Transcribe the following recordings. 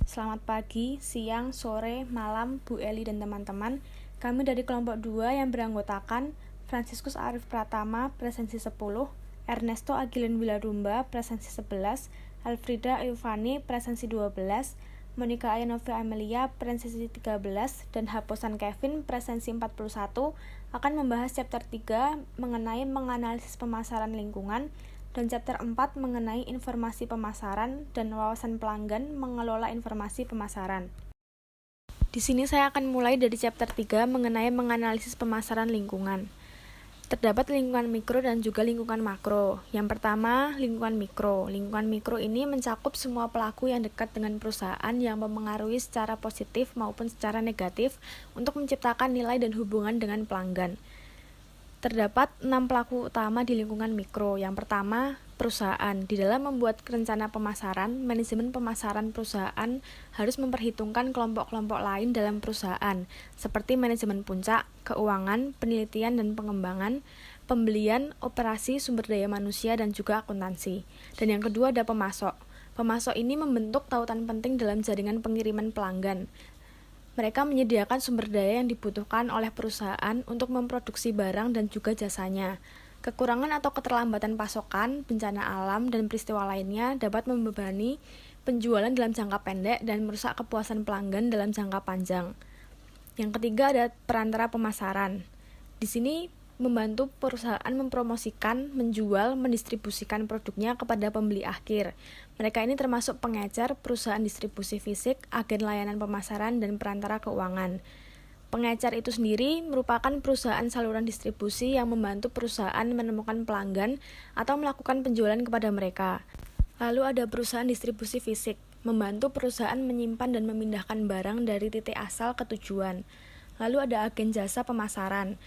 Selamat pagi, siang, sore, malam, Bu Eli dan teman-teman. Kami dari kelompok 2 yang beranggotakan Franciscus Arif Pratama, presensi 10, Ernesto Agilin Wiladumba, presensi 11, Alfrida Eufani, presensi 12, Monica Ayanovia Amelia, presensi 13, dan Haposan Kevin, presensi 41, akan membahas chapter 3 mengenai menganalisis pemasaran lingkungan, dan chapter 4 mengenai informasi pemasaran dan wawasan pelanggan mengelola informasi pemasaran. Di sini saya akan mulai dari chapter 3 mengenai menganalisis pemasaran lingkungan. Terdapat lingkungan mikro dan juga lingkungan makro. Yang pertama, lingkungan mikro. Lingkungan mikro ini mencakup semua pelaku yang dekat dengan perusahaan yang mempengaruhi secara positif maupun secara negatif untuk menciptakan nilai dan hubungan dengan pelanggan. Terdapat 6 pelaku utama di lingkungan mikro. Yang pertama, perusahaan. Di dalam membuat rencana pemasaran, manajemen pemasaran perusahaan harus memperhitungkan kelompok-kelompok lain dalam perusahaan, seperti manajemen puncak, keuangan, penelitian dan pengembangan, pembelian, operasi, sumber daya manusia, dan juga akuntansi. Dan yang kedua ada pemasok. Pemasok ini membentuk tautan penting dalam jaringan pengiriman pelanggan. Mereka menyediakan sumber daya yang dibutuhkan oleh perusahaan untuk memproduksi barang dan juga jasanya. Kekurangan atau keterlambatan pasokan, bencana alam, dan peristiwa lainnya dapat membebani penjualan dalam jangka pendek dan merusak kepuasan pelanggan dalam jangka panjang. Yang ketiga ada perantara pemasaran. Di sini membantu perusahaan mempromosikan, menjual, mendistribusikan produknya kepada pembeli akhir. Mereka ini termasuk pengecer, perusahaan distribusi fisik, agen layanan pemasaran, dan perantara keuangan. Pengecer itu sendiri merupakan perusahaan saluran distribusi yang membantu perusahaan menemukan pelanggan atau melakukan penjualan kepada mereka. Lalu ada perusahaan distribusi fisik, membantu perusahaan menyimpan dan memindahkan barang dari titik asal ke tujuan. Lalu ada agen jasa pemasaran.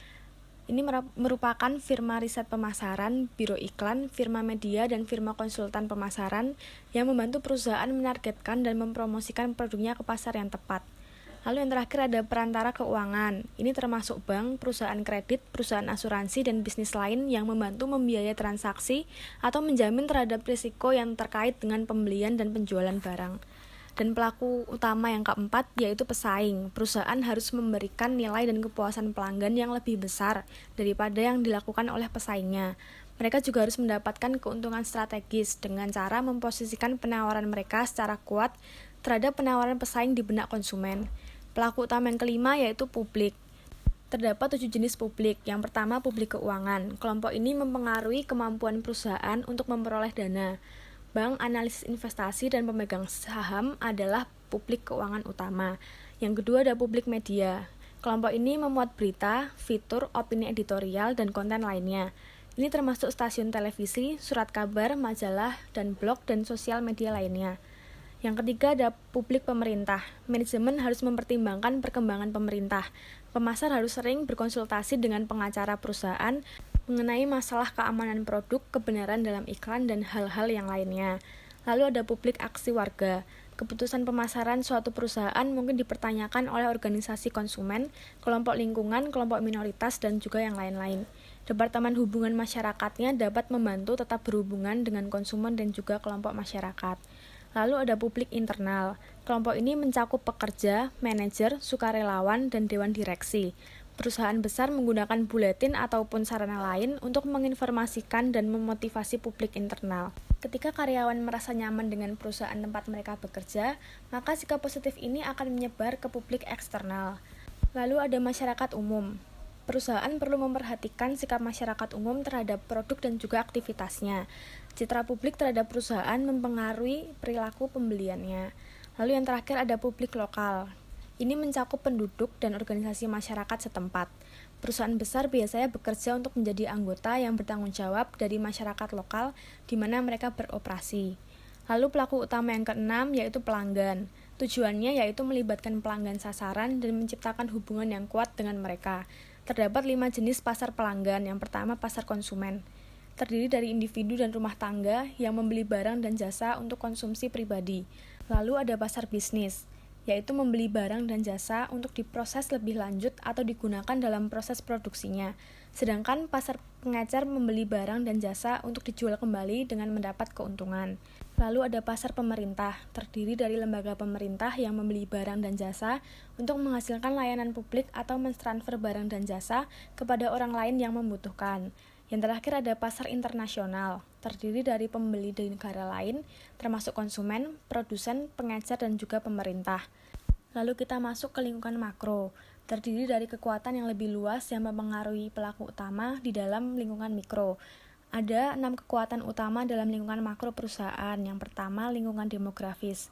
Ini merupakan firma riset pemasaran, biro iklan, firma media, dan firma konsultan pemasaran yang membantu perusahaan menargetkan dan mempromosikan produknya ke pasar yang tepat. Lalu yang terakhir ada perantara keuangan. Ini termasuk bank, perusahaan kredit, perusahaan asuransi, dan bisnis lain yang membantu membiayai transaksi atau menjamin terhadap risiko yang terkait dengan pembelian dan penjualan barang. Dan pelaku utama yang keempat yaitu pesaing. Perusahaan harus memberikan nilai dan kepuasan pelanggan yang lebih besar daripada yang dilakukan oleh pesaingnya. Mereka juga harus mendapatkan keuntungan strategis dengan cara memposisikan penawaran mereka secara kuat terhadap penawaran pesaing di benak konsumen. Pelaku utama yang kelima yaitu publik. Terdapat 7 jenis publik. Yang pertama, publik keuangan. Kelompok ini mempengaruhi kemampuan perusahaan untuk memperoleh dana. Bank, analisis investasi, dan pemegang saham adalah publik keuangan utama. Yang kedua ada publik media. Kelompok ini memuat berita, fitur, opini editorial, dan konten lainnya. Ini termasuk stasiun televisi, surat kabar, majalah, dan blog, dan sosial media lainnya. Yang ketiga ada publik pemerintah. Manajemen harus mempertimbangkan perkembangan pemerintah. Pemasar harus sering berkonsultasi dengan pengacara perusahaan mengenai masalah keamanan produk, kebenaran dalam iklan, dan hal-hal yang lainnya. Lalu ada publik aksi warga. Keputusan pemasaran suatu perusahaan mungkin dipertanyakan oleh organisasi konsumen, kelompok lingkungan, kelompok minoritas, dan juga yang lain-lain. Departemen hubungan masyarakatnya dapat membantu tetap berhubungan dengan konsumen dan juga kelompok masyarakat. Lalu ada publik internal. Kelompok ini mencakup pekerja, manajer, sukarelawan, dan dewan direksi. Perusahaan besar menggunakan buletin ataupun sarana lain untuk menginformasikan dan memotivasi publik internal. Ketika karyawan merasa nyaman dengan perusahaan tempat mereka bekerja, maka sikap positif ini akan menyebar ke publik eksternal. Lalu ada masyarakat umum. Perusahaan perlu memperhatikan sikap masyarakat umum terhadap produk dan juga aktivitasnya. Citra publik terhadap perusahaan mempengaruhi perilaku pembeliannya. Lalu yang terakhir ada publik lokal. Ini mencakup penduduk dan organisasi masyarakat setempat. Perusahaan besar biasanya bekerja untuk menjadi anggota yang bertanggung jawab dari masyarakat lokal di mana mereka beroperasi. Lalu pelaku utama yang keenam yaitu pelanggan. Tujuannya yaitu melibatkan pelanggan sasaran dan menciptakan hubungan yang kuat dengan mereka. Terdapat 5 jenis pasar pelanggan. Yang pertama pasar konsumen. Terdiri dari individu dan rumah tangga yang membeli barang dan jasa untuk konsumsi pribadi. Lalu ada pasar bisnis, yaitu membeli barang dan jasa untuk diproses lebih lanjut atau digunakan dalam proses produksinya. Sedangkan pasar pengecer membeli barang dan jasa untuk dijual kembali dengan mendapat keuntungan. Lalu ada pasar pemerintah, terdiri dari lembaga pemerintah yang membeli barang dan jasa untuk menghasilkan layanan publik atau mentransfer barang dan jasa kepada orang lain yang membutuhkan. Yang terakhir ada pasar internasional, terdiri dari pembeli di negara lain, termasuk konsumen, produsen, pengecer, dan juga pemerintah. Lalu kita masuk ke lingkungan makro, terdiri dari kekuatan yang lebih luas yang mempengaruhi pelaku utama di dalam lingkungan mikro. Ada 6 kekuatan utama dalam lingkungan makro perusahaan. Yang pertama, lingkungan demografis.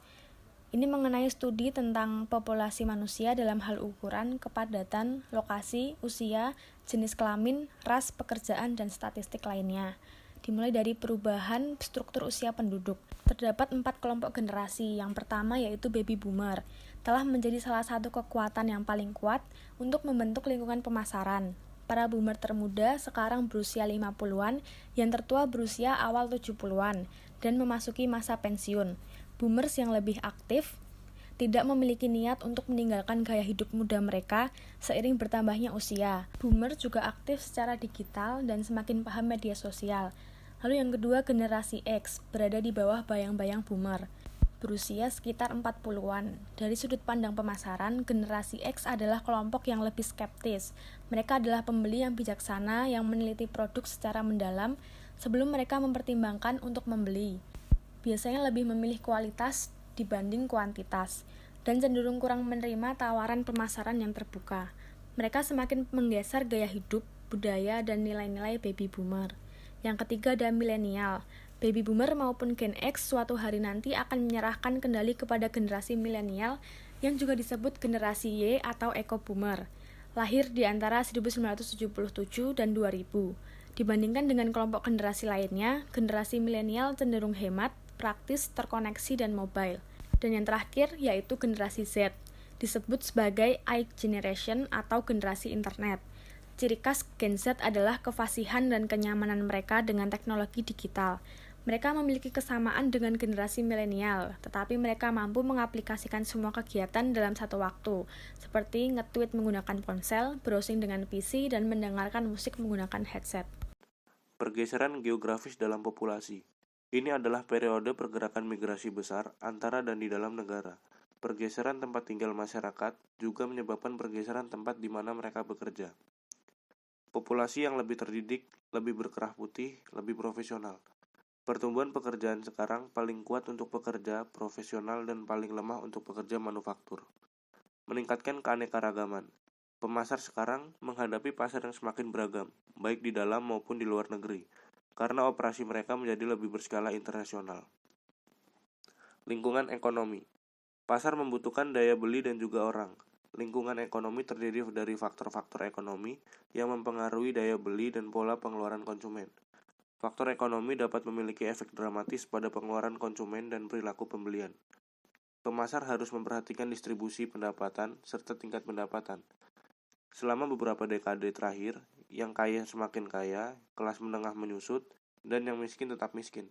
Ini mengenai studi tentang populasi manusia dalam hal ukuran, kepadatan, lokasi, usia, jenis kelamin, ras, pekerjaan, dan statistik lainnya. Dimulai dari perubahan struktur usia penduduk. Terdapat 4 kelompok generasi. Yang pertama yaitu baby boomer. Telah menjadi salah satu kekuatan yang paling kuat untuk membentuk lingkungan pemasaran. Para boomer termuda sekarang berusia 50-an, yang tertua berusia awal 70-an, dan memasuki masa pensiun. Boomers yang lebih aktif tidak memiliki niat untuk meninggalkan gaya hidup muda mereka seiring bertambahnya usia. Boomer juga aktif secara digital dan semakin paham media sosial. Lalu yang kedua, generasi X, berada di bawah bayang-bayang boomer, berusia sekitar 40-an. Dari sudut pandang pemasaran, generasi X adalah kelompok yang lebih skeptis. Mereka adalah pembeli yang bijaksana yang meneliti produk secara mendalam sebelum mereka mempertimbangkan untuk membeli. Biasanya lebih memilih kualitas dibanding kuantitas, dan cenderung kurang menerima tawaran pemasaran yang terbuka. Mereka semakin menggeser gaya hidup, budaya, dan nilai-nilai baby boomer. Yang ketiga ada milenial. Baby boomer maupun Gen X suatu hari nanti akan menyerahkan kendali kepada generasi milenial yang juga disebut generasi Y atau eco boomer. Lahir di antara 1977 dan 2000. Dibandingkan dengan kelompok generasi lainnya, generasi milenial cenderung hemat, praktis, terkoneksi, dan mobile. Dan yang terakhir yaitu generasi Z, disebut sebagai I generation atau generasi internet. Ciri khas Gen Z adalah kefasihan dan kenyamanan mereka dengan teknologi digital. Mereka memiliki kesamaan dengan generasi milenial, tetapi mereka mampu mengaplikasikan semua kegiatan dalam satu waktu, seperti nge-tweet menggunakan ponsel, browsing dengan PC, dan mendengarkan musik menggunakan headset. Pergeseran geografis dalam populasi. Ini adalah periode pergerakan migrasi besar antara dan di dalam negara. Pergeseran tempat tinggal masyarakat juga menyebabkan pergeseran tempat di mana mereka bekerja. Populasi yang lebih terdidik, lebih berkerah putih, lebih profesional. Pertumbuhan pekerjaan sekarang paling kuat untuk pekerja profesional dan paling lemah untuk pekerja manufaktur. Meningkatkan keanekaragaman. Pemasar sekarang menghadapi pasar yang semakin beragam, baik di dalam maupun di luar negeri, karena operasi mereka menjadi lebih berskala internasional. Lingkungan ekonomi. Pasar membutuhkan daya beli dan juga orang. Lingkungan ekonomi terdiri dari faktor-faktor ekonomi yang mempengaruhi daya beli dan pola pengeluaran konsumen. Faktor ekonomi dapat memiliki efek dramatis pada pengeluaran konsumen dan perilaku pembelian. Pemasar harus memperhatikan distribusi pendapatan serta tingkat pendapatan. Selama beberapa dekade terakhir, yang kaya semakin kaya, kelas menengah menyusut, dan yang miskin tetap miskin.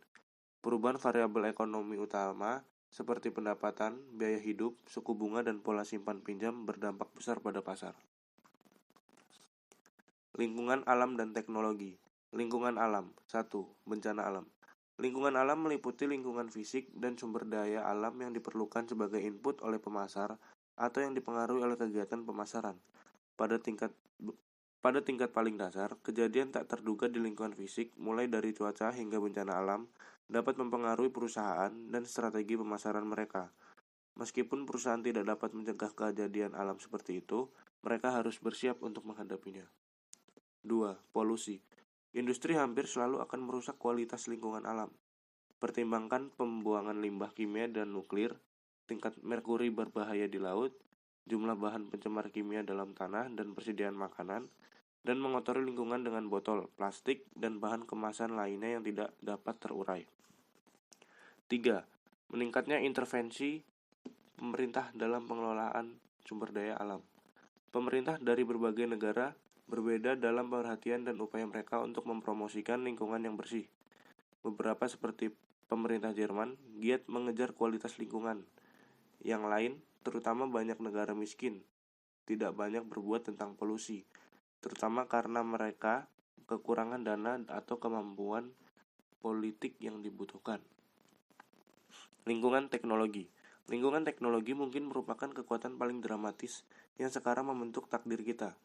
Perubahan variabel ekonomi utama seperti pendapatan, biaya hidup, suku bunga, dan pola simpan pinjam berdampak besar pada pasar. Lingkungan alam dan teknologi. Lingkungan alam. 1. Bencana alam. Lingkungan alam meliputi lingkungan fisik dan sumber daya alam yang diperlukan sebagai input oleh pemasar atau yang dipengaruhi oleh kegiatan pemasaran. Pada tingkat paling dasar, kejadian tak terduga di lingkungan fisik, mulai dari cuaca hingga bencana alam, dapat mempengaruhi perusahaan dan strategi pemasaran mereka. Meskipun perusahaan tidak dapat mencegah kejadian alam seperti itu, mereka harus bersiap untuk menghadapinya. 2. Polusi. Industri hampir selalu akan merusak kualitas lingkungan alam. Pertimbangkan pembuangan limbah kimia dan nuklir, tingkat merkuri berbahaya di laut, jumlah bahan pencemar kimia dalam tanah dan persediaan makanan, dan mengotori lingkungan dengan botol, plastik, dan bahan kemasan lainnya yang tidak dapat terurai. 3. Meningkatnya intervensi pemerintah dalam pengelolaan sumber daya alam. Pemerintah dari berbagai negara berbeda dalam perhatian dan upaya mereka untuk mempromosikan lingkungan yang bersih. Beberapa seperti pemerintah Jerman giat mengejar kualitas lingkungan. Yang lain, terutama banyak negara miskin, tidak banyak berbuat tentang polusi, terutama karena mereka kekurangan dana atau kemampuan politik yang dibutuhkan. Lingkungan teknologi. Lingkungan teknologi mungkin merupakan kekuatan paling dramatis yang sekarang membentuk takdir kita.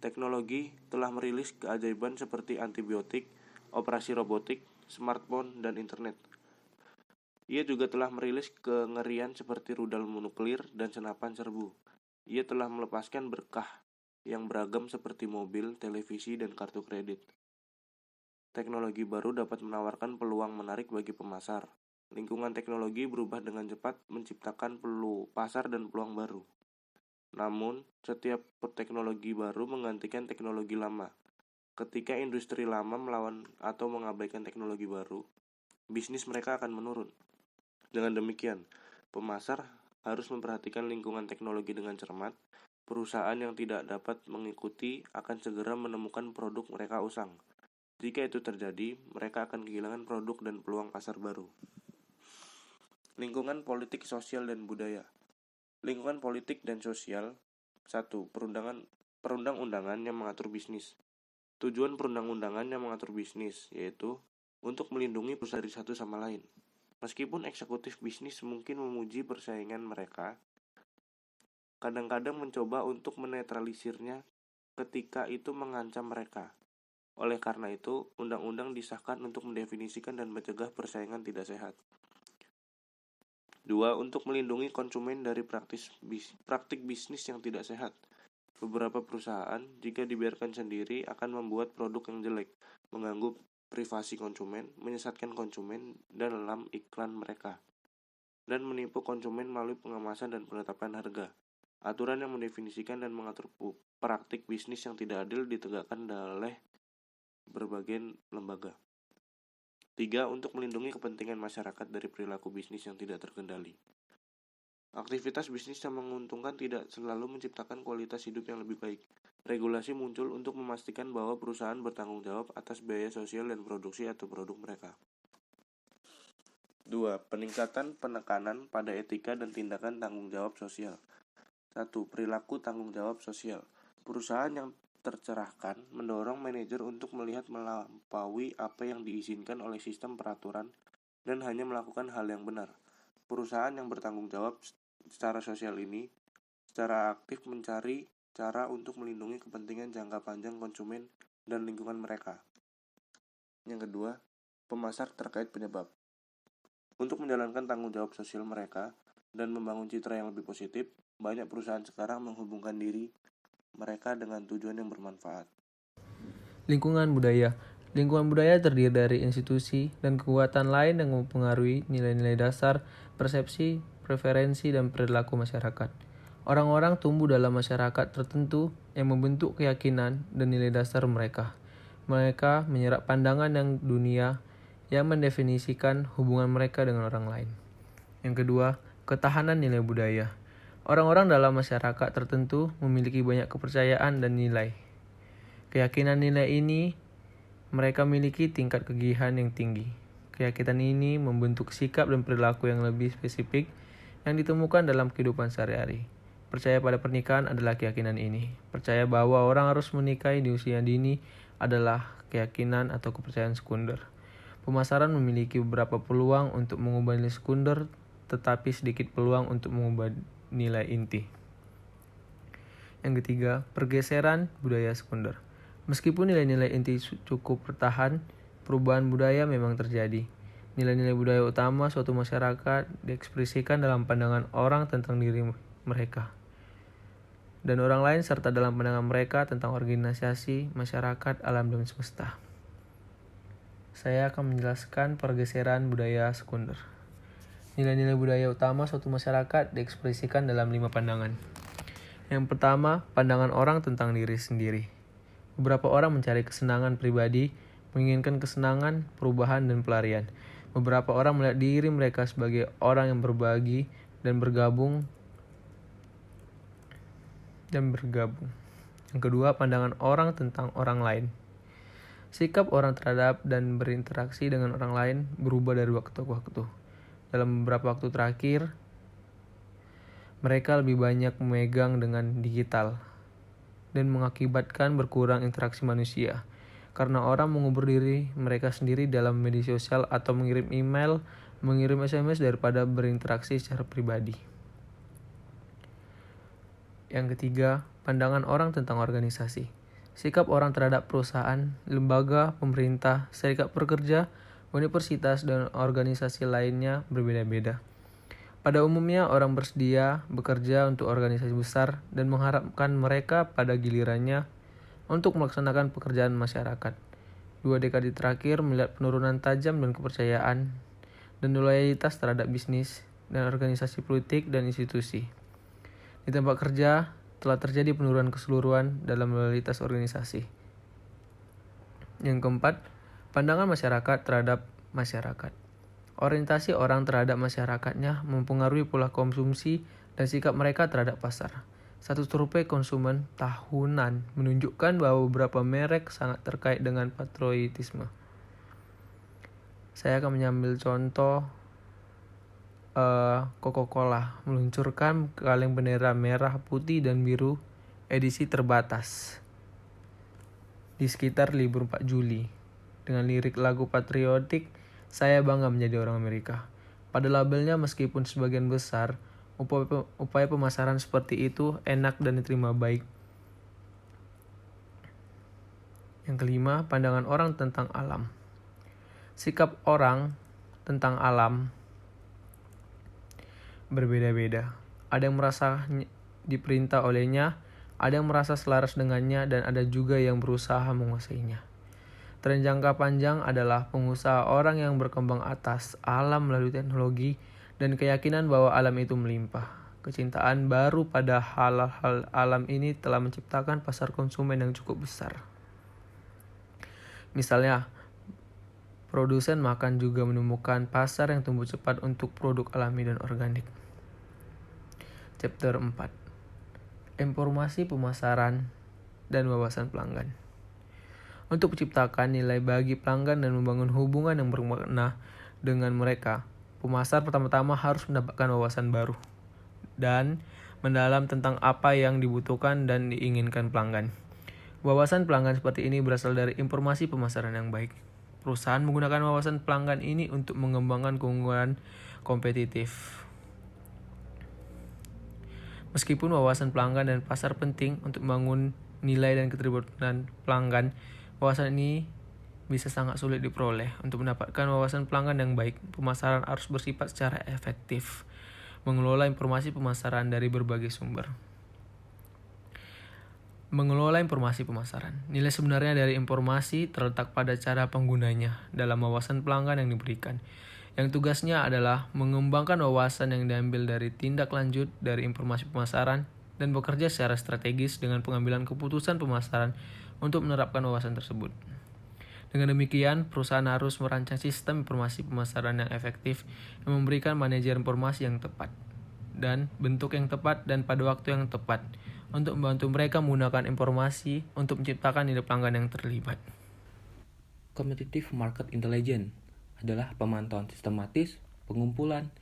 Teknologi telah merilis keajaiban seperti antibiotik, operasi robotik, smartphone, dan internet. Ia juga telah merilis kengerian seperti rudal nuklir dan senapan serbu. Ia telah melepaskan berkah yang beragam seperti mobil, televisi, dan kartu kredit. Teknologi baru dapat menawarkan peluang menarik bagi pemasar. Lingkungan teknologi berubah dengan cepat, menciptakan pasar dan peluang baru. Namun, setiap teknologi baru menggantikan teknologi lama. Ketika industri lama melawan atau mengabaikan teknologi baru, bisnis mereka akan menurun. Dengan demikian, pemasar harus memperhatikan lingkungan teknologi dengan cermat. Perusahaan yang tidak dapat mengikuti akan segera menemukan produk mereka usang. Jika itu terjadi, mereka akan kehilangan produk dan peluang pasar baru. Lingkungan politik, sosial, dan budaya. Lingkungan politik dan sosial. 1. Perundang-undangan yang mengatur bisnis. Tujuan perundang-undangan yang mengatur bisnis yaitu untuk melindungi perusahaan dari satu sama lain. Meskipun eksekutif bisnis mungkin memuji persaingan mereka, kadang-kadang mencoba untuk menetralisirnya ketika itu mengancam mereka. Oleh karena itu, undang-undang disahkan untuk mendefinisikan dan mencegah persaingan tidak sehat. 2. Untuk melindungi konsumen dari praktik bisnis yang tidak sehat. Beberapa perusahaan, jika dibiarkan sendiri, akan membuat produk yang jelek, mengganggu privasi konsumen, menyesatkan konsumen dalam iklan mereka, dan menipu konsumen melalui pengemasan dan penetapan harga. Aturan yang mendefinisikan dan mengatur praktik bisnis yang tidak adil ditegakkan oleh berbagai lembaga. 3. Untuk melindungi kepentingan masyarakat dari perilaku bisnis yang tidak terkendali. Aktivitas bisnis yang menguntungkan tidak selalu menciptakan kualitas hidup yang lebih baik. Regulasi muncul untuk memastikan bahwa perusahaan bertanggung jawab atas biaya sosial dan produksi atau produk mereka. 2. Peningkatan penekanan pada etika dan tindakan tanggung jawab sosial. 1. Perilaku tanggung jawab sosial. Perusahaan yang tercerahkan mendorong manajer untuk melihat melampaui apa yang diizinkan oleh sistem peraturan dan hanya melakukan hal yang benar. Perusahaan yang bertanggung jawab secara sosial ini secara aktif mencari cara untuk melindungi kepentingan jangka panjang konsumen dan lingkungan mereka. Yang kedua, pemasar terkait penyebab. Untuk menjalankan tanggung jawab sosial mereka dan membangun citra yang lebih positif, banyak perusahaan sekarang menghubungkan diri mereka dengan tujuan yang bermanfaat. Lingkungan budaya. Lingkungan budaya terdiri dari institusi dan kekuatan lain yang mempengaruhi nilai-nilai dasar, persepsi, preferensi, dan perilaku masyarakat. Orang-orang tumbuh dalam masyarakat tertentu yang membentuk keyakinan dan nilai dasar mereka. Mereka menyerap pandangan yang dunia yang mendefinisikan hubungan mereka dengan orang lain. Yang kedua, ketahanan nilai budaya. Orang-orang dalam masyarakat tertentu memiliki banyak kepercayaan dan nilai. Keyakinan nilai ini mereka miliki tingkat kegigihan yang tinggi. Keyakinan ini membentuk sikap dan perilaku yang lebih spesifik yang ditemukan dalam kehidupan sehari-hari. Percaya pada pernikahan adalah keyakinan ini. Percaya bahwa orang harus menikahi di usia dini adalah keyakinan atau kepercayaan sekunder. Pemasaran memiliki beberapa peluang untuk mengubah nilai sekunder, tetapi sedikit peluang untuk mengubah nilai inti. Yang ketiga, pergeseran budaya sekunder. Meskipun nilai-nilai inti cukup bertahan, perubahan budaya memang terjadi. Nilai-nilai budaya utama suatu masyarakat diekspresikan dalam pandangan orang tentang diri mereka dan orang lain serta dalam pandangan mereka tentang organisasi, masyarakat, alam, dan semesta. Saya akan menjelaskan pergeseran budaya sekunder. Nilai-nilai budaya utama suatu masyarakat diekspresikan dalam 5 pandangan. Yang pertama, pandangan orang tentang diri sendiri. Beberapa orang mencari kesenangan pribadi, menginginkan kesenangan, perubahan, dan pelarian. Beberapa orang melihat diri mereka sebagai orang yang berbagi dan bergabung. Yang kedua, pandangan orang tentang orang lain. Sikap orang terhadap dan berinteraksi dengan orang lain berubah dari waktu ke waktu. Dalam beberapa waktu terakhir, mereka lebih banyak memegang dengan digital dan mengakibatkan berkurang interaksi manusia. Karena orang mengubur diri mereka sendiri dalam media sosial atau mengirim email mengirim SMS daripada berinteraksi secara pribadi. Yang ketiga, pandangan orang tentang organisasi. Sikap orang terhadap perusahaan, lembaga, pemerintah, serikat pekerja, universitas, dan organisasi lainnya berbeda-beda. Pada umumnya, orang bersedia bekerja untuk organisasi besar dan mengharapkan mereka pada gilirannya untuk melaksanakan pekerjaan masyarakat. 2 dekade terakhir melihat penurunan tajam dan kepercayaan dan loyalitas terhadap bisnis dan organisasi politik dan institusi. Di tempat kerja, telah terjadi penurunan keseluruhan dalam loyalitas organisasi. Yang keempat, pandangan masyarakat terhadap masyarakat. Orientasi orang terhadap masyarakatnya mempengaruhi pola konsumsi dan sikap mereka terhadap pasar. Satu survei konsumen tahunan menunjukkan bahwa beberapa merek sangat terkait dengan patriotisme. Saya akan mengambil contoh Coca-Cola meluncurkan kaleng bendera merah, putih, dan biru edisi terbatas di sekitar libur 4 Juli dengan lirik lagu patriotik "Saya bangga menjadi orang Amerika". Pada labelnya, meskipun sebagian besar upaya pemasaran seperti itu enak dan diterima baik. Yang kelima, pandangan orang tentang alam. Sikap orang tentang alam berbeda-beda. Ada yang merasa diperintah olehnya, ada yang merasa selaras dengannya, dan ada juga yang berusaha menguasainya. Tren jangka panjang adalah pengusaha orang yang berkembang atas alam melalui teknologi dan keyakinan bahwa alam itu melimpah. Kecintaan baru pada hal-hal alam ini telah menciptakan pasar konsumen yang cukup besar. Misalnya, produsen makan juga menemukan pasar yang tumbuh cepat untuk produk alami dan organik. Chapter 4. Informasi pemasaran dan wawasan pelanggan. Untuk menciptakan nilai bagi pelanggan dan membangun hubungan yang bermakna dengan mereka, pemasar pertama-tama harus mendapatkan wawasan baru dan mendalam tentang apa yang dibutuhkan dan diinginkan pelanggan. Wawasan pelanggan seperti ini berasal dari informasi pemasaran yang baik. Perusahaan menggunakan wawasan pelanggan ini untuk mengembangkan keunggulan kompetitif. Meskipun wawasan pelanggan dan pasar penting untuk membangun nilai dan keterlibatan pelanggan, wawasan ini bisa sangat sulit diperoleh. Untuk mendapatkan wawasan pelanggan yang baik, pemasaran harus bersifat secara efektif, mengelola informasi pemasaran dari berbagai sumber. Mengelola informasi pemasaran. Nilai sebenarnya dari informasi terletak pada cara penggunanya dalam wawasan pelanggan yang diberikan, yang tugasnya adalah mengembangkan wawasan yang diambil dari tindak lanjut dari informasi pemasaran dan bekerja secara strategis dengan pengambilan keputusan pemasaran untuk menerapkan wawasan tersebut. Dengan demikian, perusahaan harus merancang sistem informasi pemasaran yang efektif yang memberikan manajer informasi yang tepat dan bentuk yang tepat dan pada waktu yang tepat untuk membantu mereka menggunakan informasi untuk menciptakan nilai pelanggan yang terlibat. Competitive Market Intelligence adalah pemantauan sistematis, pengumpulan,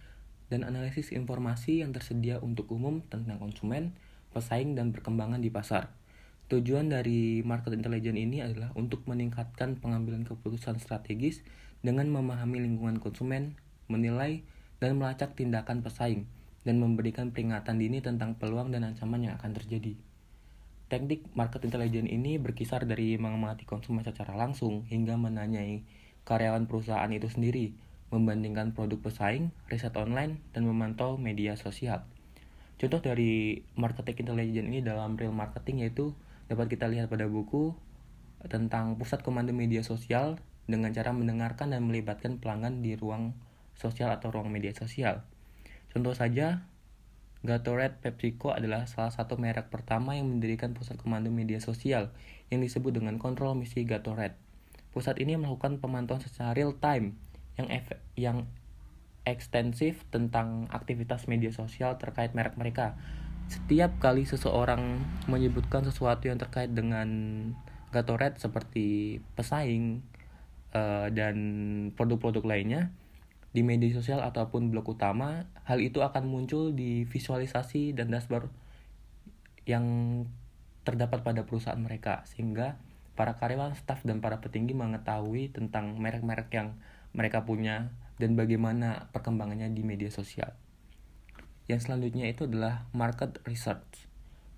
dan analisis informasi yang tersedia untuk umum tentang konsumen, pesaing, dan perkembangan di pasar. Tujuan dari market intelligence ini adalah untuk meningkatkan pengambilan keputusan strategis dengan memahami lingkungan konsumen, menilai dan melacak tindakan pesaing, dan memberikan peringatan dini tentang peluang dan ancaman yang akan terjadi. Teknik market intelligence ini berkisar dari mengamati konsumen secara langsung hingga menanyai karyawan perusahaan itu sendiri, membandingkan produk pesaing, riset online, dan memantau media sosial. Contoh dari marketing intelligence ini dalam real marketing yaitu dapat kita lihat pada buku tentang pusat komando media sosial dengan cara mendengarkan dan melibatkan pelanggan di ruang sosial atau ruang media sosial. Contoh saja, Gatorade PepsiCo adalah salah satu merek pertama yang mendirikan pusat komando media sosial yang disebut dengan kontrol misi Gatorade. Pusat ini melakukan pemantauan secara real time yang ekstensif tentang aktivitas media sosial terkait merek mereka. Setiap kali seseorang menyebutkan sesuatu yang terkait dengan Gatorade seperti pesaing dan produk-produk lainnya di media sosial ataupun blog utama, hal itu akan muncul di visualisasi dan dashboard yang terdapat pada perusahaan mereka, sehingga para karyawan, staf, dan para petinggi mengetahui tentang merek-merek yang mereka punya dan bagaimana perkembangannya di media sosial. Yang selanjutnya itu adalah market research.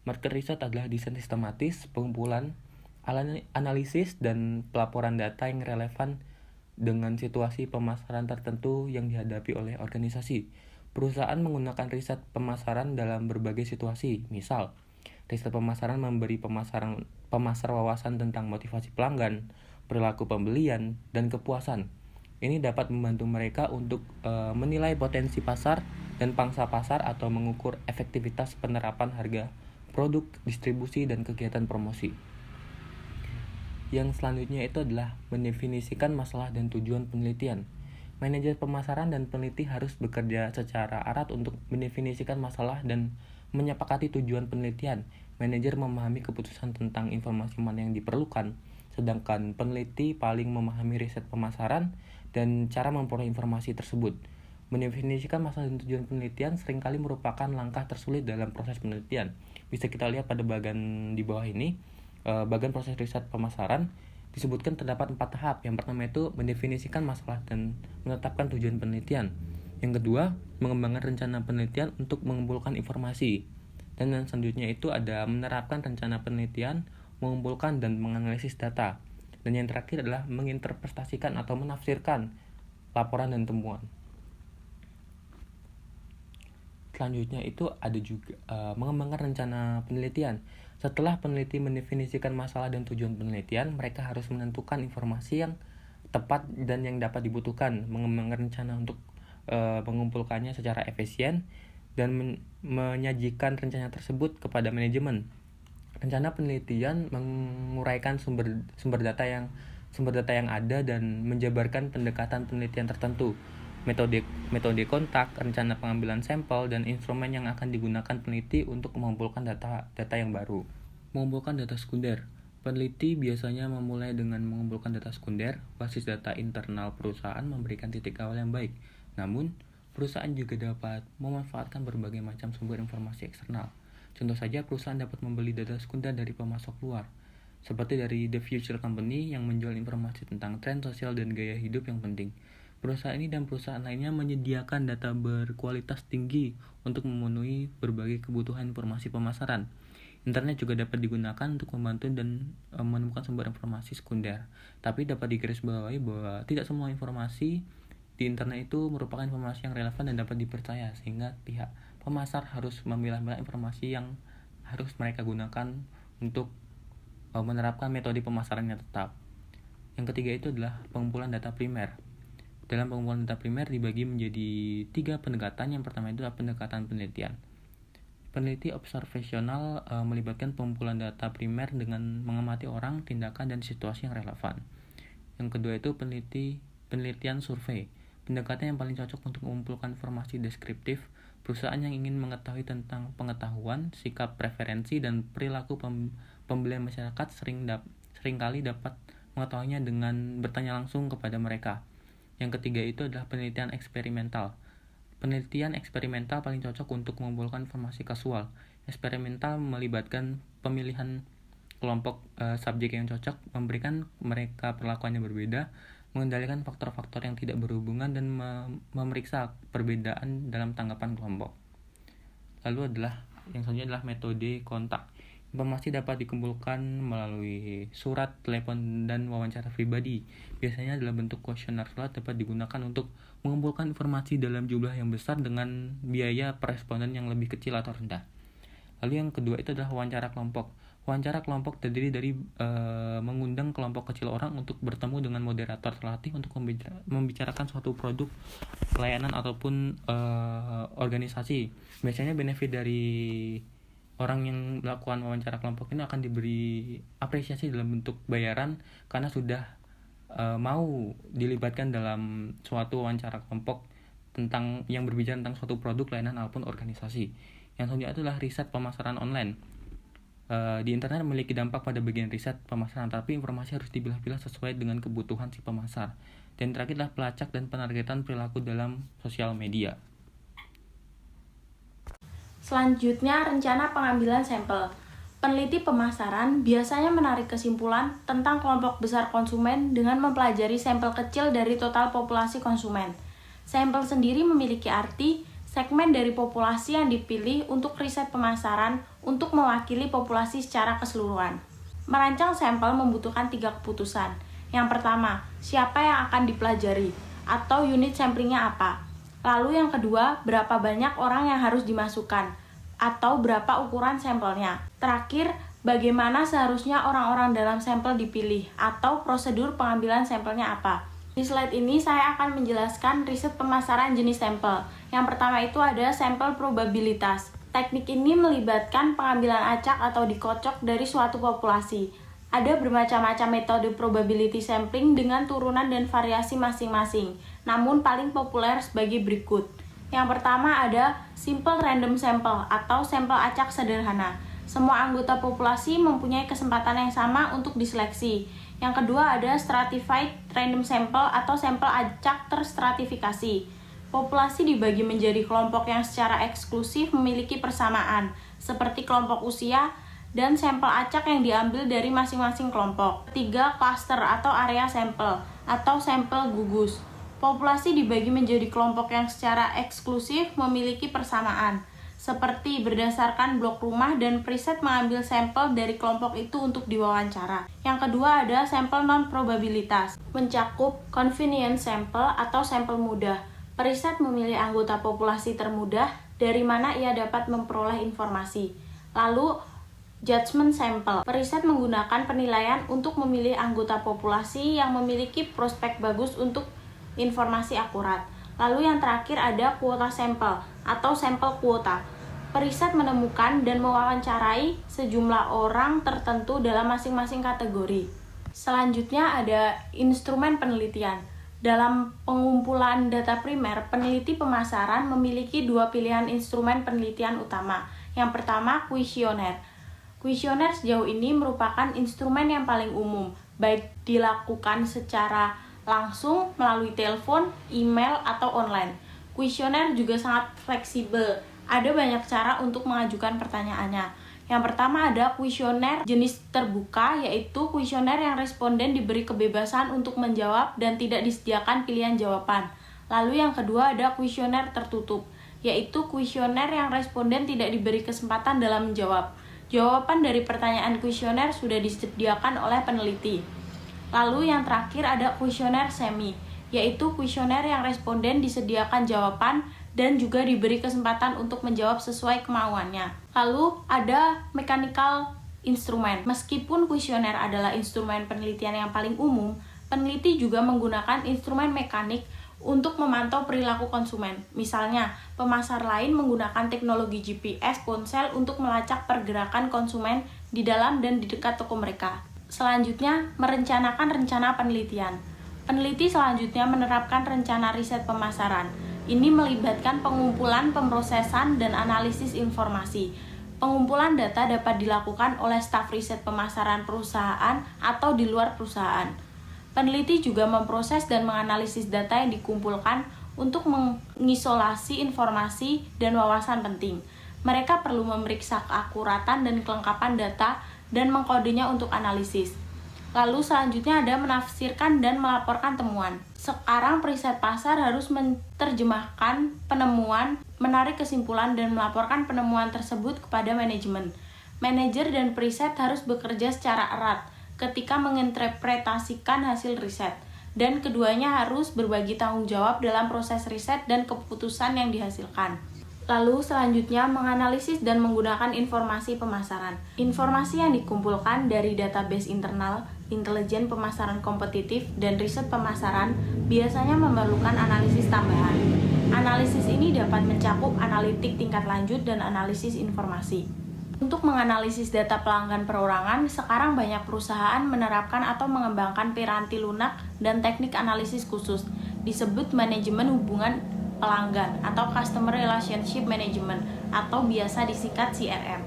Market research adalah desain sistematis, pengumpulan, analisis, dan pelaporan data yang relevan dengan situasi pemasaran tertentu yang dihadapi oleh organisasi. Perusahaan menggunakan riset pemasaran dalam berbagai situasi. Misal, riset pemasaran memberi pemasar wawasan tentang motivasi pelanggan, perilaku pembelian, dan kepuasan. Ini dapat membantu mereka untuk menilai potensi pasar dan pangsa pasar atau mengukur efektivitas penerapan harga, produk, distribusi, dan kegiatan promosi. Yang selanjutnya itu adalah mendefinisikan masalah dan tujuan penelitian. Manajer pemasaran dan peneliti harus bekerja secara erat untuk mendefinisikan masalah dan menyepakati tujuan penelitian. Manajer memahami keputusan tentang informasi mana yang diperlukan, sedangkan peneliti paling memahami riset pemasaran dan cara memperoleh informasi tersebut. Mendefinisikan masalah dan tujuan penelitian seringkali merupakan langkah tersulit dalam proses penelitian. Bisa kita lihat pada bagian di bawah ini, bagian proses riset pemasaran disebutkan terdapat 4 tahap. Yang pertama itu mendefinisikan masalah dan menetapkan tujuan penelitian. Yang kedua, mengembangkan rencana penelitian untuk mengumpulkan informasi. Dan yang selanjutnya itu ada menerapkan rencana penelitian, mengumpulkan dan menganalisis data. Dan yang terakhir adalah menginterpretasikan atau menafsirkan laporan dan temuan. Selanjutnya itu ada juga mengembangkan rencana penelitian. Setelah peneliti mendefinisikan masalah dan tujuan penelitian, mereka harus menentukan informasi yang tepat dan yang dapat dibutuhkan, mengembangkan rencana untuk mengumpulkannya secara efisien, dan menyajikan rencana tersebut kepada manajemen. Rencana penelitian menguraikan sumber data yang ada dan menjabarkan pendekatan penelitian tertentu, metode kontak, rencana pengambilan sampel, dan instrumen yang akan digunakan peneliti untuk mengumpulkan data yang baru. Mengumpulkan data sekunder. Peneliti biasanya memulai dengan mengumpulkan data sekunder. Basis data internal perusahaan memberikan titik awal yang baik. Namun, perusahaan juga dapat memanfaatkan berbagai macam sumber informasi eksternal. Contoh saja, perusahaan dapat membeli data sekunder dari pemasok luar, seperti dari The Future Company yang menjual informasi tentang tren sosial dan gaya hidup yang penting. Perusahaan ini dan perusahaan lainnya menyediakan data berkualitas tinggi untuk memenuhi berbagai kebutuhan informasi pemasaran. Internet juga dapat digunakan untuk membantu dan menemukan sumber informasi sekunder. Tapi dapat digarisbawahi bahwa tidak semua informasi di internet itu merupakan informasi yang relevan dan dapat dipercaya, sehingga pihak pemasar harus memilah-milah informasi yang harus mereka gunakan untuk menerapkan metode pemasaran yang tetap. Yang ketiga itu adalah pengumpulan data primer. Dalam pengumpulan data primer dibagi menjadi 3 pendekatan. Yang pertama itu adalah pendekatan penelitian. Peneliti observasional melibatkan pengumpulan data primer dengan mengamati orang, tindakan, dan situasi yang relevan. Yang kedua itu penelitian survei. Pendekatan yang paling cocok untuk mengumpulkan informasi deskriptif. Perusahaan yang ingin mengetahui tentang pengetahuan, sikap, preferensi, dan perilaku pembelian masyarakat seringkali dapat mengetahuinya dengan bertanya langsung kepada mereka. Yang ketiga itu adalah penelitian eksperimental. Penelitian eksperimental paling cocok untuk mengumpulkan informasi kasual. Eksperimental melibatkan pemilihan kelompok subjek yang cocok, memberikan mereka perlakuan yang berbeda, mengendalikan faktor-faktor yang tidak berhubungan, dan memeriksa perbedaan dalam tanggapan kelompok. Lalu yang selanjutnya adalah metode kontak. Informasi dapat dikumpulkan melalui surat, telepon, dan wawancara pribadi. Biasanya dalam bentuk kuesioner surat dapat digunakan untuk mengumpulkan informasi dalam jumlah yang besar dengan biaya per responden yang lebih kecil atau rendah. Lalu yang kedua itu adalah wawancara kelompok. Wawancara kelompok terdiri dari mengundang kelompok kecil orang untuk bertemu dengan moderator terlatih untuk membicarakan suatu produk, pelayanan, ataupun organisasi. Biasanya benefit dari orang yang melakukan wawancara kelompok ini akan diberi apresiasi dalam bentuk bayaran karena sudah mau dilibatkan dalam suatu wawancara kelompok tentang yang berbicara tentang suatu produk, layanan, ataupun organisasi. Yang selanjutnya adalah riset pemasaran online. Di internet memiliki dampak pada bagian riset pemasaran, tapi informasi harus dipilah-pilah sesuai dengan kebutuhan si pemasar. Dan terakhir adalah pelacak dan penargetan perilaku dalam sosial media. Selanjutnya, rencana pengambilan sampel. Peneliti pemasaran biasanya menarik kesimpulan tentang kelompok besar konsumen dengan mempelajari sampel kecil dari total populasi konsumen. Sampel sendiri memiliki arti segmen dari populasi yang dipilih untuk riset pemasaran untuk mewakili populasi secara keseluruhan. Merancang sampel membutuhkan 3 keputusan. Yang pertama, siapa yang akan dipelajari atau unit samplingnya apa. Lalu yang kedua, berapa banyak orang yang harus dimasukkan atau berapa ukuran sampelnya. Terakhir, bagaimana seharusnya orang-orang dalam sampel dipilih atau prosedur pengambilan sampelnya apa. Di slide ini saya akan menjelaskan riset pemasaran jenis sampel. Yang pertama itu ada sampel probabilitas. Teknik ini melibatkan pengambilan acak atau dikocok dari suatu populasi. Ada bermacam-macam metode probability sampling dengan turunan dan variasi masing-masing, namun paling populer sebagai berikut. Yang pertama ada simple random sample atau sampel acak sederhana. Semua anggota populasi mempunyai kesempatan yang sama untuk diseleksi. Yang kedua ada stratified random sample atau sampel acak terstratifikasi. Populasi dibagi menjadi kelompok yang secara eksklusif memiliki persamaan, seperti kelompok usia, dan sampel acak yang diambil dari masing-masing kelompok. Ketiga, cluster atau area sampel atau sampel gugus. Populasi dibagi menjadi kelompok yang secara eksklusif memiliki persamaan, seperti berdasarkan blok rumah dan preset mengambil sampel dari kelompok itu untuk diwawancara. Yang kedua ada sampel non-probabilitas, mencakup convenient sample atau sampel mudah. Preset memilih anggota populasi termudah dari mana ia dapat memperoleh informasi. Lalu judgment sample, periset menggunakan penilaian untuk memilih anggota populasi yang memiliki prospek bagus untuk informasi akurat. Lalu yang terakhir ada kuota sampel atau sampel kuota. Periset menemukan dan mewawancarai sejumlah orang tertentu dalam masing-masing kategori. Selanjutnya ada instrumen penelitian. Dalam pengumpulan data primer, peneliti pemasaran memiliki 2 pilihan instrumen penelitian utama. Yang pertama, kuesioner. Kuesioner sejauh ini merupakan instrumen yang paling umum, baik dilakukan secara langsung melalui telepon, email, atau online. Kuesioner juga sangat fleksibel. Ada banyak cara untuk mengajukan pertanyaannya. Yang pertama ada kuesioner jenis terbuka, yaitu kuesioner yang responden diberi kebebasan untuk menjawab dan tidak disediakan pilihan jawaban. Lalu yang kedua ada kuesioner tertutup, yaitu kuesioner yang responden tidak diberi kesempatan dalam menjawab. Jawaban dari pertanyaan kuesioner sudah disediakan oleh peneliti. Lalu yang terakhir ada kuesioner semi, yaitu kuesioner yang responden disediakan jawaban dan juga diberi kesempatan untuk menjawab sesuai kemauannya. Lalu ada mechanical instrument. Meskipun kuesioner adalah instrumen penelitian yang paling umum, peneliti juga menggunakan instrumen mekanik untuk memantau perilaku konsumen. Misalnya, pemasar lain menggunakan teknologi GPS ponsel untuk melacak pergerakan konsumen di dalam dan di dekat toko mereka. Selanjutnya, merencanakan rencana penelitian. Peneliti selanjutnya menerapkan rencana riset pemasaran. Ini melibatkan pengumpulan, pemrosesan, dan analisis informasi. Pengumpulan data dapat dilakukan oleh staf riset pemasaran perusahaan atau di luar perusahaan. Peneliti juga memproses dan menganalisis data yang dikumpulkan untuk mengisolasi informasi dan wawasan penting. Mereka perlu memeriksa keakuratan dan kelengkapan data dan mengkodenya untuk analisis. Lalu selanjutnya ada menafsirkan dan melaporkan temuan. Sekarang periset pasar harus menerjemahkan penemuan, menarik kesimpulan, dan melaporkan penemuan tersebut kepada manajemen. Manajer dan periset harus bekerja secara erat ketika menginterpretasikan hasil riset, dan keduanya harus berbagi tanggung jawab dalam proses riset dan keputusan yang dihasilkan. Lalu selanjutnya menganalisis dan menggunakan informasi pemasaran. Informasi yang dikumpulkan dari database internal, intelijen pemasaran kompetitif, dan riset pemasaran biasanya memerlukan analisis tambahan. Analisis ini dapat mencakup analitik tingkat lanjut dan analisis informasi. Untuk menganalisis data pelanggan perorangan, sekarang banyak perusahaan menerapkan atau mengembangkan piranti lunak dan teknik analisis khusus, disebut manajemen hubungan pelanggan atau Customer Relationship Management atau biasa disingkat CRM,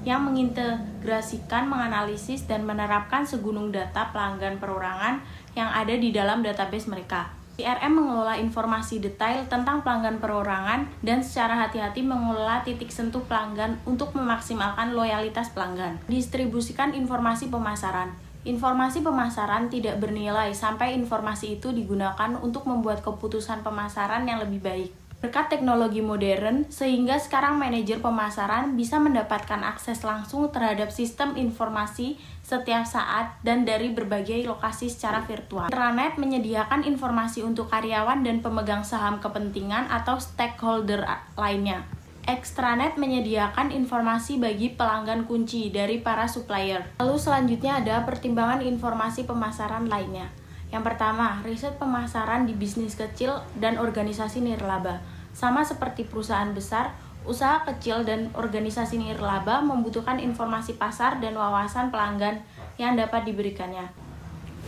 yang mengintegrasikan, menganalisis, dan menerapkan segunung data pelanggan perorangan yang ada di dalam database mereka. CRM mengelola informasi detail tentang pelanggan perorangan dan secara hati-hati mengelola titik sentuh pelanggan untuk memaksimalkan loyalitas pelanggan. Distribusikan informasi pemasaran. Informasi pemasaran tidak bernilai sampai informasi itu digunakan untuk membuat keputusan pemasaran yang lebih baik. Berkat teknologi modern, sehingga sekarang manajer pemasaran bisa mendapatkan akses langsung terhadap sistem informasi setiap saat dan dari berbagai lokasi secara virtual. Intranet menyediakan informasi untuk karyawan dan pemegang saham kepentingan atau stakeholder lainnya. Extranet menyediakan informasi bagi pelanggan kunci dari para supplier. Lalu selanjutnya ada pertimbangan informasi pemasaran lainnya. Yang pertama, riset pemasaran di bisnis kecil dan organisasi nirlaba. Sama seperti perusahaan besar, usaha kecil dan organisasi nirlaba membutuhkan informasi pasar dan wawasan pelanggan yang dapat diberikannya.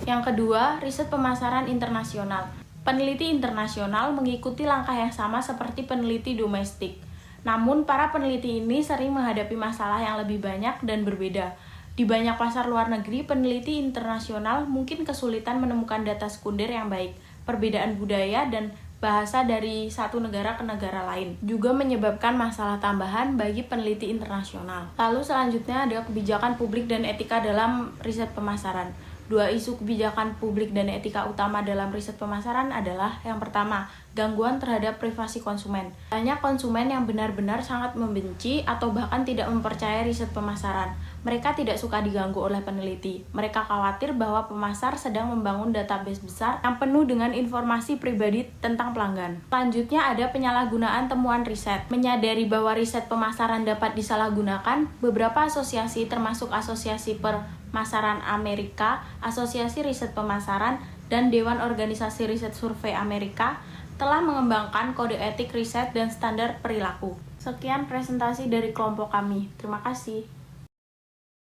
Yang kedua, riset pemasaran internasional. Peneliti internasional mengikuti langkah yang sama seperti peneliti domestik. Namun, para peneliti ini sering menghadapi masalah yang lebih banyak dan berbeda. Di banyak pasar luar negeri, peneliti internasional mungkin kesulitan menemukan data sekunder yang baik. Perbedaan budaya dan bahasa dari satu negara ke negara lain juga menyebabkan masalah tambahan bagi peneliti internasional. Lalu selanjutnya ada kebijakan publik dan etika dalam riset pemasaran. Dua isu kebijakan publik dan etika utama dalam riset pemasaran adalah yang pertama, gangguan terhadap privasi konsumen. Banyak konsumen yang benar-benar sangat membenci atau bahkan tidak mempercayai riset pemasaran. Mereka tidak suka diganggu oleh peneliti. Mereka khawatir bahwa pemasar sedang membangun database besar yang penuh dengan informasi pribadi tentang pelanggan. Selanjutnya ada penyalahgunaan temuan riset. Menyadari bahwa riset pemasaran dapat disalahgunakan, beberapa asosiasi termasuk Asosiasi Pemasaran Amerika, Asosiasi Riset Pemasaran, dan Dewan Organisasi Riset Survei Amerika telah mengembangkan kode etik riset dan standar perilaku. Sekian presentasi dari kelompok kami. Terima kasih.